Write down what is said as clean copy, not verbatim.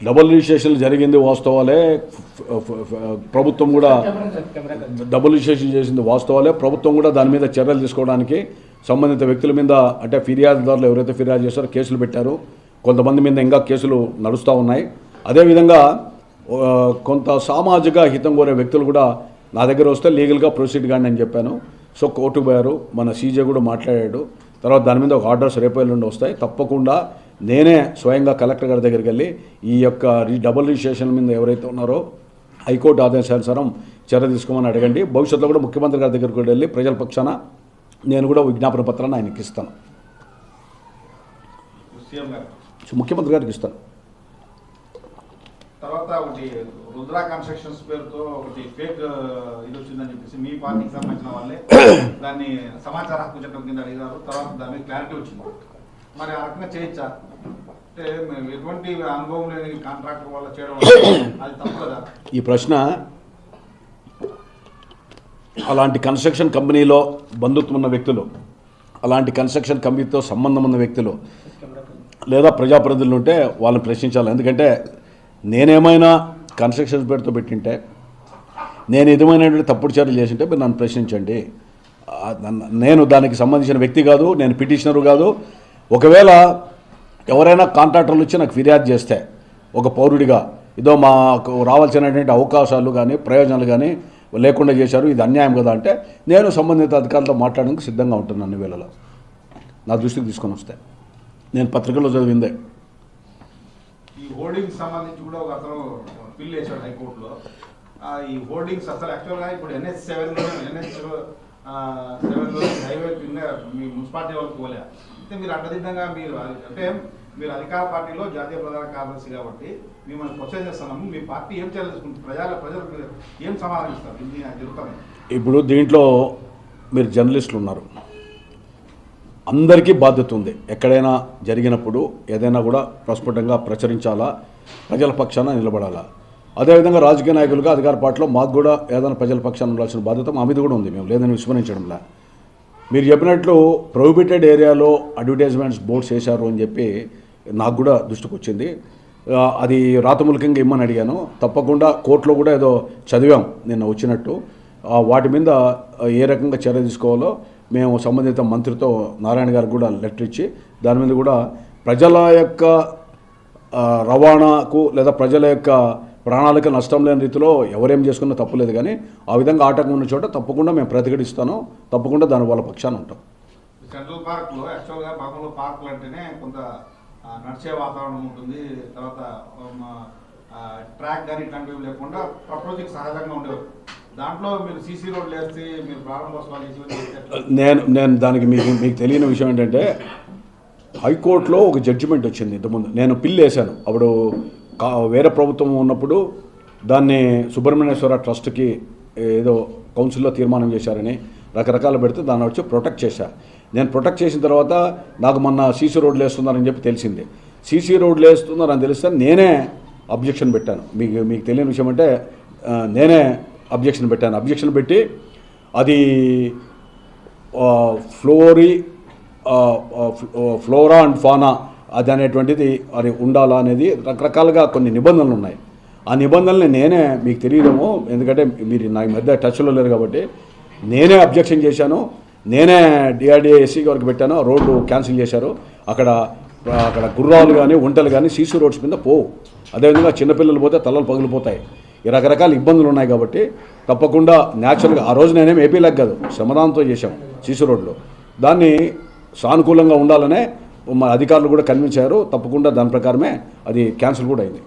Double registration జరిగింది వాస్తవాలే. ప్రభుత్వం కూడా డబుల్ రిజిస్ట్రేషన్ చేసింది వాస్తవాలే. ప్రభుత్వం కూడా దాని మీద చర్యలు తీసుకోవడానికి సంబంధిత వ్యక్తుల మీద అంటే ఫిర్యాదుదారులు ఎవరైతే ఫిర్యాదు చేస్తారో కేసులు పెట్టారు. కొంతమంది మీద ఇంకా కేసులు నడుస్తూ ఉన్నాయి. అదేవిధంగా కొంత సామాజిక హితం కోరే వ్యక్తులు కూడా నా దగ్గర వస్తే లీగల్గా ప్రొసీడ్ కానీ అని చెప్పాను. సో కోర్టుకు పోయారు. మన సీజే కూడా మాట్లాడాడు. తర్వాత దాని మీద ఒక ఆర్డర్స్ రేపు ఎల్లుండి వస్తాయి. తప్పకుండా నేనే స్వయంగా కలెక్టర్ గారి దగ్గరికి వెళ్ళి ఈ యొక్క డబుల్ రిజిస్ట్రేషన్ మీద ఎవరైతే ఉన్నారో హైకోర్టు ఆదేశానుసారం చర్య తీసుకోమని అడగండి. భవిష్యత్తులో కూడా ముఖ్యమంత్రి గారి దగ్గరికి కూడా వెళ్ళి ప్రజల పక్షాన నేను కూడా విజ్ఞాపన పత్రాన్ని ఆయనకి ఇస్తాను. ముఖ్యమంత్రి గారికి ఇస్తాను. తర్వాత ఒకటి రుద్రా కన్స్ట్రక్షన్స్ పేరుతో ఒకటి ఫేక్ ఇది వచ్చిందని చెప్పేసి మీ పార్టీకి సంబంధించిన వాళ్ళే దాన్ని సమాచార హక్కు చట్టం కింద అడిగారు. తర్వాత దాని మీద క్లారిటీ వచ్చింది. మరి ఆ రకంగా చేయొచ్చా? అంటే ఎటువంటి అనుభవం లేని కాంట్రాక్టర్ వల్ల చేయడం అది తప్పు కదా? ఈ ప్రశ్న అలాంటి కన్స్ట్రక్షన్ కంపెనీలో బంధుత్వం ఉన్న వ్యక్తులు, అలాంటి కన్స్ట్రక్షన్ కంపెనీతో సంబంధం ఉన్న వ్యక్తులు లేదా ప్రజాప్రతినిధులు ఉంటే వాళ్ళని ప్రశ్నించాలి. ఎందుకంటే నేనేమైనా కన్స్ట్రక్షన్ పేరుతో పెట్టింటే, నేను ఏమైనటువంటి తప్పుడు చర్యలు చేసింటే మీరు నన్ను ప్రశ్నించండి. నేను దానికి సంబంధించిన వ్యక్తి కాదు, నేను పిటిషనరు కాదు. ఒకవేళ ఎవరైనా కాంట్రాక్టర్లు వచ్చి నాకు ఫిర్యాదు చేస్తే ఒక పౌరుడిగా ఇదో మాకు రావాల్సినటువంటి అవకాశాలు కానీ ప్రయోజనాలు కానీ లేకుండా చేశారు, ఇది అన్యాయం కదా అంటే నేను సంబంధిత అధికారులతో మాట్లాడడానికి సిద్ధంగా ఉంటున్నాను. అన్ని వేళలో నా దృష్టికి తీసుకొని వస్తే నేను పత్రికల్లో చదివిందే. ఈ హోర్డింగ్స్ సంబంధించి కూడా ఒక అతను బిల్ వేశాడు హైకోర్టులో. ఈ హోర్డింగ్స్ అసలు యాక్చువల్గా ఇప్పుడు NH7లో హైవే మీ మున్సిపాలిటీ వాళ్ళకి పోలే. అయితే మీరు అడ్డదిడ్డంగా మీరు అధికార పార్టీలో జాతీయ ప్రధాన కార్యదర్శి కాబట్టి మిమ్మల్ని క్వశ్చన్ చేస్తున్నాము. మీ పార్టీ ఏం చేయాలి తీసుకుంటుంది? ప్రజలకు ఏం సమాధానం ఇస్తారు? ఇది జరుగుతుంది. ఇప్పుడు దీంట్లో మీరు జర్నలిస్టులు ఉన్నారు, అందరికీ బాధ్యత ఉంది. ఎక్కడైనా జరిగినప్పుడు ఏదైనా కూడా ప్రస్ఫుటంగా ప్రచురించాలా, ప్రజల పక్షాన నిలబడాలా. అదేవిధంగా రాజకీయ నాయకులుగా అధికార పార్టీలో మాకు కూడా ఏదైనా ప్రజల పక్షాన ఉండాల్సిన బాధ్యత మా మీద కూడా ఉంది. మేము లేదని విస్మరించడంలా. మీరు చెప్పినట్లు ప్రొహిబిటెడ్ ఏరియాలో అడ్వర్టైజ్మెంట్స్ బోర్డ్స్ వేశారు అని చెప్పి నాకు కూడా దృష్టికి వచ్చింది. అది రాతమూలకంగా ఇమ్మని అడిగాను. తప్పకుండా కోర్టులో కూడా ఏదో చదివాం నిన్న వచ్చినట్టు. వాటి మీద ఏ రకంగా చర్య తీసుకోవాలో మేము సంబంధిత మంత్రితో నారాయణ గారికి కూడా లెటర్ ఇచ్చి దాని మీద కూడా ప్రజల యొక్క రవాణాకు లేదా ప్రజల యొక్క ప్రాణాలకు నష్టం లేని రీతిలో ఎవరేం చేసుకున్నా తప్పులేదు. కానీ ఆ విధంగా ఆటంకం ఉన్న చోట తప్పకుండా మేము ప్రతిఘటిస్తాను. తప్పకుండా దాని వాళ్ళ పక్షాన ఉంటాం. సెంట్రల్ పార్క్లో యాక్చువల్గా బాగులో పార్కులు అంటేనే కొంత నడిచే వాతావరణం ఉంటుంది. తర్వాత ట్రాక్ కానీ ఇట్లాంటివి లేకుండా ప్రకృతికి సహజంగా ఉండేవారు. దాంట్లో మీరు సీసీ రోడ్లు వేస్తే మీరు ప్రారంభోత్సవాలు చేసి నేను దానికి మీకు తెలియని విషయం ఏంటంటే హైకోర్టులో ఒక జడ్జిమెంట్ వచ్చింది ఇంతకుముందు. నేను పిల్ వేశాను. అప్పుడు వేరే ప్రభుత్వం ఉన్నప్పుడు దాన్ని సుబ్రహ్మణ్యేశ్వర ట్రస్ట్కి ఏదో కౌన్సిల్లో తీర్మానం చేశారని రకరకాలు పెడితే దాన్ని వచ్చి ప్రొటెక్ట్ చేశా. నేను ప్రొటెక్ట్ చేసిన తర్వాత నాకు మొన్న సీసీ రోడ్లు వేస్తున్నారని చెప్పి తెలిసింది. సీసీ రోడ్లు వేస్తున్నారని తెలిస్తే నేనే అబ్జెక్షన్ పెట్టాను. మీకు తెలియని విషయం అంటే నేనే అబ్జెక్షన్ పెట్టాను. అబ్జెక్షన్ పెట్టి అది ఫ్లోరా అండ్ ఫానా అది అనేటువంటిది అది ఉండాలా అనేది రకరకాలుగా కొన్ని నిబంధనలు ఉన్నాయి. ఆ నిబంధనల్ని నేనే మీకు తెలియదేమో, ఎందుకంటే మీరు నా మధ్య టచ్లో లేరు కాబట్టి నేనే అబ్జెక్షన్ చేశాను. నేనే డిఆర్డీఏ ఎస్సీ గారికి పెట్టాను. రోడ్డు క్యాన్సిల్ చేశారు. అక్కడ గుర్రాలు కానీ ఒంటలు కానీ సీసీ రోడ్స్ మీద పోవు. అదేవిధంగా చిన్నపిల్లలు పోతే తలలు పగిలిపోతాయి. ఈ రకరకాల ఇబ్బందులు ఉన్నాయి కాబట్టి తప్పకుండా న్యాచురల్గా ఆ రోజు నేనేం ఏపీలకు కాదు శ్రమదానంతో చేశాం సీసీ రోడ్లో. దాన్ని సానుకూలంగా ఉండాలనే మా అధికారులు కూడా కన్విన్స్ అయ్యారు. తప్పకుండా దాని ప్రకారమే అది క్యాన్సిల్ కూడా అయింది.